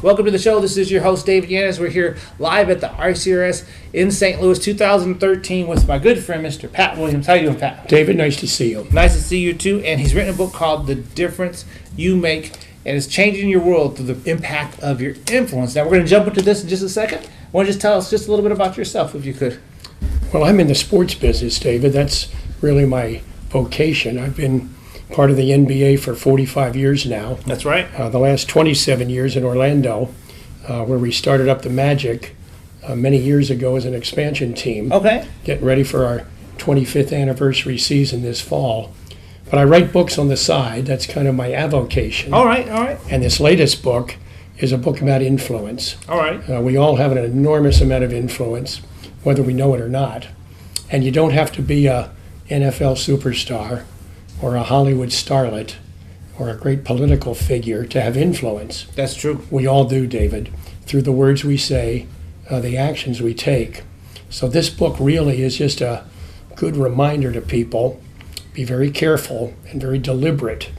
Welcome to the show. This is your host, David Yanez. We're here live at the ICRS in St. Louis 2013 with my good friend, Mr. Pat Williams. How you doing, Pat? David, nice to see you. Nice to see you, too. And he's written a book called The Difference You Make, and it's changing your world through the impact of your influence. Now, we're going to jump into this in just a second. Why don't you just tell us just a little bit about yourself, if you could? Well, I'm in the sports business, David. That's really my vocation. I've been part of the NBA for 45 years now. That's right. The last 27 years in Orlando, where we started up the Magic many years ago as an expansion team. Okay. Getting ready for our 25th anniversary season this fall. But I write books on the side. That's kind of my avocation. All right, all right. And this latest book is a book about influence. All right. We all have an enormous amount of influence, whether we know it or not. And you don't have to be a NFL superstar or a Hollywood starlet or a great political figure to have influence. That's true. We all do, David, through the words we say, the actions we take. So this book really is just a good reminder to people, be very careful and very deliberate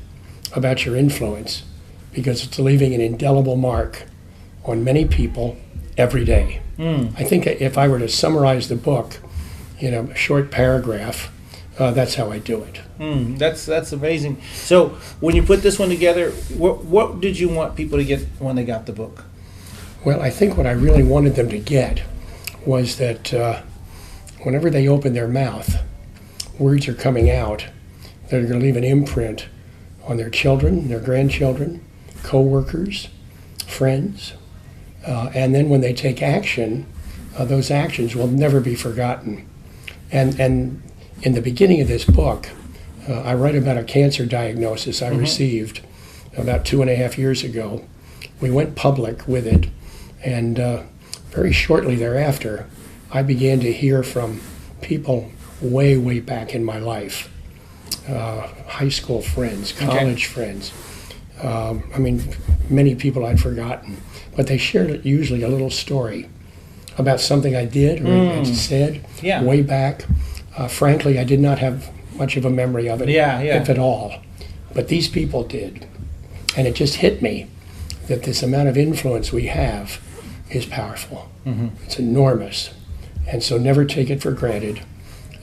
about your influence, because it's leaving an indelible mark on many people every day. I think if I were to summarize the book in a short paragraph, that's how I do it. That's amazing. So when you put this one together, what did you want people to get when they got the book? Well, I think what I really wanted them to get was that whenever they open their mouth, words are coming out that are going to leave an imprint on their children, their grandchildren, co-workers, friends, and then when they take action, those actions will never be forgotten. And in the beginning of this book, I write about a cancer diagnosis I received about 2.5 years ago. We went public with it, and very shortly thereafter, I began to hear from people way, way back in my life, high school friends, college friends. Many people I'd forgotten, but they shared usually a little story about something I did or had said way back. Frankly, I did not have much of a memory of it, if at all. But these people did. And it just hit me that this amount of influence we have is powerful. It's enormous. And so never take it for granted.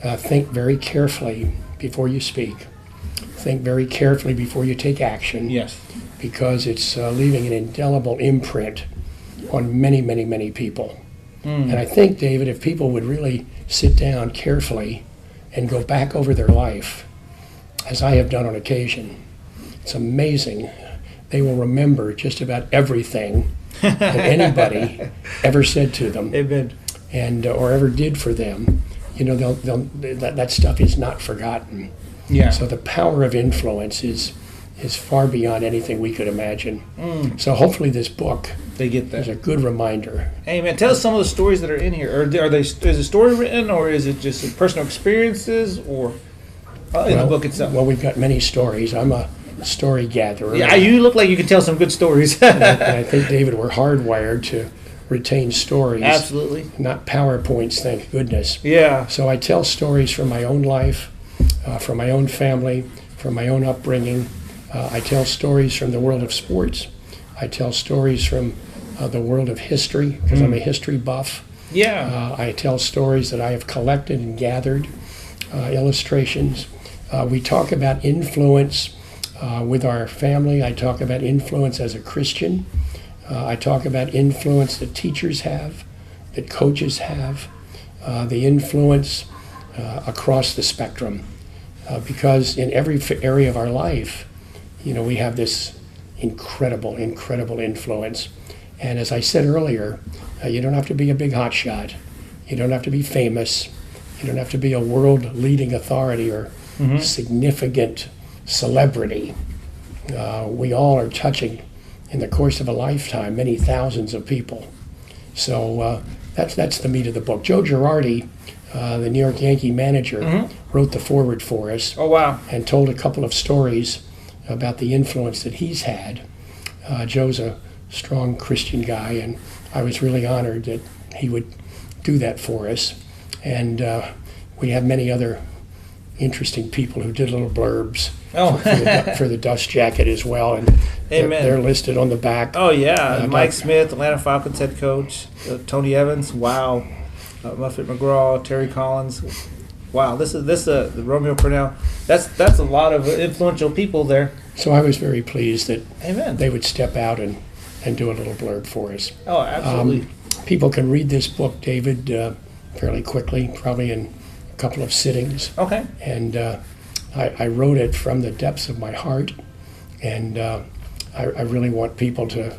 Think very carefully before you speak. Think very carefully before you take action. Yes. Because it's leaving an indelible imprint on many, many, many people. And I think, David, if people would really sit down carefully and go back over their life, as I have done on occasion, it's amazing. They will remember just about everything that anybody ever said to them. Amen. And or ever did for them. You know, that stuff is not forgotten. Yeah. So the power of influence is far beyond anything we could imagine. So hopefully this book They get that. is a good reminder. Hey, man, tell us some of the stories that are in here. Is a story written, or is it just personal experiences, or in the book itself? Well, we've got many stories. I'm a story gatherer. Yeah, you look like you can tell some good stories. And I think, David, we're hardwired to retain stories. Absolutely. Not PowerPoints, thank goodness. Yeah. So I tell stories from my own life, from my own family, from my own upbringing. I tell stories from the world of sports. I tell stories from the world of history, because I'm a history buff. Yeah. I tell stories that I have collected and gathered, illustrations. We talk about influence with our family. I talk about influence as a Christian. I talk about influence that teachers have, that coaches have, the influence across the spectrum. Because in every area of our life, we have this incredible, incredible influence. And as I said earlier, you don't have to be a big hotshot. You don't have to be famous. You don't have to be a world-leading authority or significant celebrity. We all are touching, in the course of a lifetime, many thousands of people. So that's the meat of the book. Joe Girardi, the New York Yankee manager, wrote the foreword for us. Oh, wow. And told a couple of stories about the influence that he's had. Joe's a strong Christian guy, and I was really honored that he would do that for us. And we have many other interesting people who did little blurbs Oh, for the dust jacket as well, and Amen. they're listed on the back. Oh yeah, Mike Doc- Smith, Atlanta Falcons head coach, Tony Evans, wow, Muffet McGraw, Terry Collins, wow. This is the Romeo Cornell. That's a lot of influential people there. So I was very pleased that Amen. they would step out and do a little blurb for us. Oh, absolutely. People can read this book, David, fairly quickly, probably in a couple of sittings. Okay. And I wrote it from the depths of my heart, and I really want people to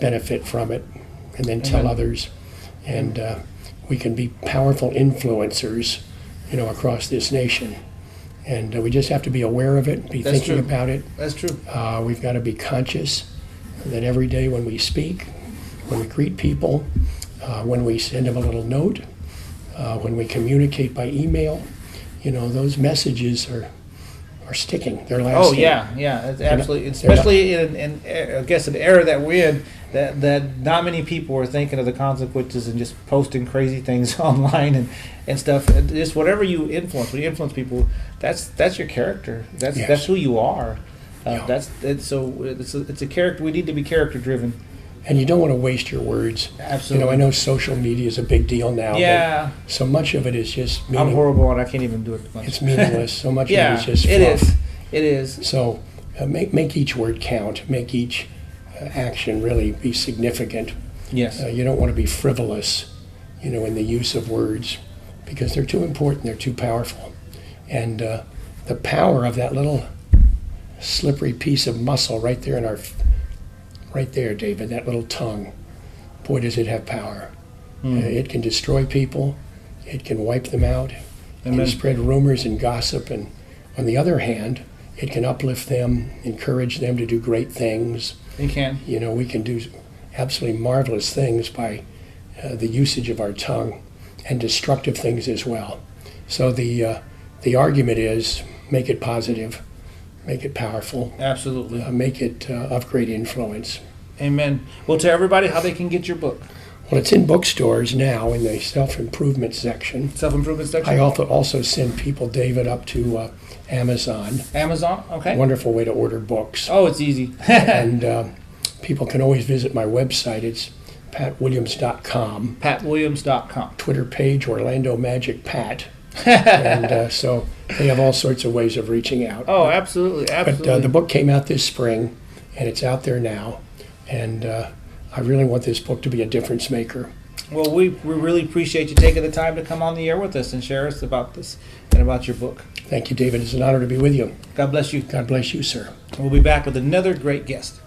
benefit from it and then tell Amen. others. And we can be powerful influencers, across this nation. And we just have to be aware of it, be That's thinking true. about it. That's true. We've got to be conscious that every day when we speak, when we greet people, when we send them a little note, when we communicate by email, those messages are sticking. They're lasting. Oh yeah, it's absolutely. Especially in I guess an era that we're in, that not many people are thinking of the consequences and just posting crazy things online and stuff. And just whatever you influence, when you influence people, that's your character. That's Yes. that's who you are. Yeah. It's a character. We need to be character driven. And you don't want to waste your words. Absolutely. I know social media is a big deal now. Yeah, But so much of it is just I'm horrible and I can't even do it much. It's meaningless. So much Yeah, of it is just it fluff. is. It is. So make each word count. Make each action really be significant. Yes. You don't want to be frivolous, in the use of words, because they're too important. They're too powerful. And the power of that little slippery piece of muscle right there right there, David, that little tongue, boy, does it have power. It can destroy people. It can wipe them out. It Amen. can spread rumors and gossip. And on the other hand, it can uplift them, encourage them to do great things. You can. We can do absolutely marvelous things by the usage of our tongue, and destructive things as well. So the argument is, make it positive, make it powerful, Absolutely. make it of great influence. Amen. Well, tell everybody how they can get your book. Well, it's in bookstores now in the self-improvement section. Self-improvement section. I also send people, David, up to Amazon. Amazon. Okay. Wonderful way to order books. Oh, it's easy. And people can always visit my website. It's patwilliams.com. PatWilliams.com. Twitter page, Orlando Magic Pat. And so they have all sorts of ways of reaching out. Oh, absolutely, absolutely. But the book came out this spring, and it's out there now. And I really want this book to be a difference maker. Well, we really appreciate you taking the time to come on the air with us and share us about this and about your book. Thank you, David. It's an honor to be with you. God bless you. God bless you, sir. We'll be back with another great guest.